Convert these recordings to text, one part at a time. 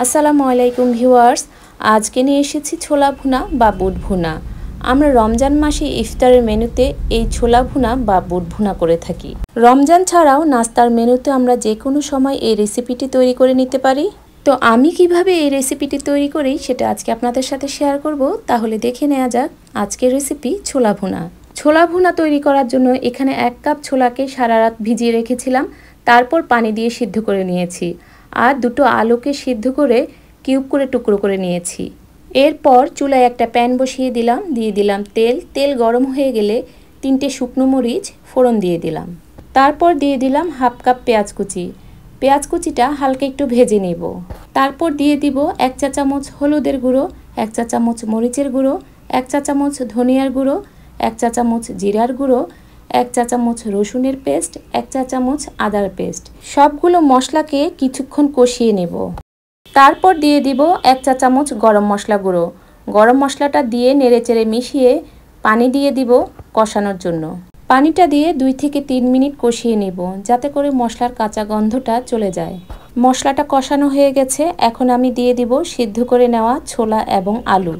আসসালামু আলাইকুম ভিউয়ার্স, আজকে নিয়ে এসেছি ছোলা ভুনা বা বুট ভুনা। আমরা রমজান মাসে ইফতারের মেনুতে এই ছোলা ভুনা বা বুট ভুনা করে থাকি। রমজান ছাড়াও নাস্তার মেনুতে আমরা যে কোনো সময় এই রেসিপিটি তৈরি করে নিতে পারি। তো আমি কিভাবে এই রেসিপিটি তৈরি করি সেটা আজকে আপনাদের সাথে শেয়ার করব। তাহলে দেখে নেওয়া যাক আজকের রেসিপি ছোলা ভুনা। ছোলা ভুনা তৈরি করার জন্য এখানে 1 কাপ ছোলাকে সারা রাত ভিজিয়ে রেখেছিলাম, তারপর পানি দিয়ে সিদ্ধ করে নিয়েছি। আর দুটো আলুকে সিদ্ধ করে কিউব করে টুকরো করে নিয়েছি। এরপর চুলায় একটা প্যান বসিয়ে দিলাম, দিয়ে দিলাম তেল গরম হয়ে গেলে 3টে শুকনো মরিচ ফোড়ন দিয়ে দিলাম। তারপর দিয়ে দিলাম হাফ কাপ পেঁয়াজ কুচি। পেঁয়াজ কুচিটা হালকা একটু ভেজে নেব। তারপর দিয়ে দিব 1 চা চামচ হলুদের গুঁড়ো, 1 চা চামচ মরিচের গুঁড়ো, 1 চা চামচ ধনিয়ার গুঁড়ো, 1 চা চামচ জিরার গুঁড়ো, 1 চা চামচ রসুনের পেস্ট, 1 চা চামচ আদার পেস্ট। সবগুলো মশলাকে কিছুক্ষণ কষিয়ে নেব। তারপর দিয়ে দিব 1 চা চামচ গরম মশলা গুঁড়ো। গরম মশলাটা দিয়ে নেড়েচেড়ে মিশিয়ে পানি দিয়ে দিব কষানোর জন্য। পানিটা দিয়ে 2 থেকে 3 মিনিট কষিয়ে নেব, যাতে করে মশলার কাঁচা গন্ধটা চলে যায়। মশলাটা কষানো হয়ে গেছে, এখন আমি দিয়ে দিব সিদ্ধ করে নেওয়া ছোলা এবং আলু।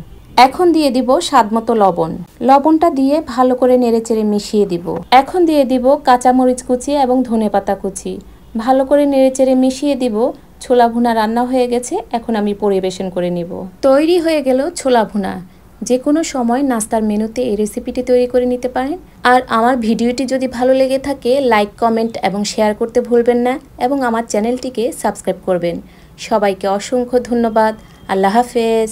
এখন দিয়ে দিব স্বাদমতো লবণ। লবণটা দিয়ে ভালো করে নেড়েচেড়ে মিশিয়ে দিব। এখন দিয়ে দিব কাঁচামরিচ কুচি এবং ধনেপাতা কুচি। ভালো করে নেড়েচেড়ে মিশিয়ে দিব। ছোলা ভুনা রান্না হয়ে গেছে, এখন আমি পরিবেশন করে নিব। তৈরি হয়ে গেল ছোলা ভুনা। যে কোনো সময় নাস্তার মেনুতে এই রেসিপিটি তৈরি করে নিতে পারেন। আর আমার ভিডিওটি যদি ভালো লেগে থাকে লাইক, কমেন্ট এবং শেয়ার করতে ভুলবেন না, এবং আমার চ্যানেলটিকে সাবস্ক্রাইব করবেন। সবাইকে অসংখ্য ধন্যবাদ। আল্লাহ হাফেজ।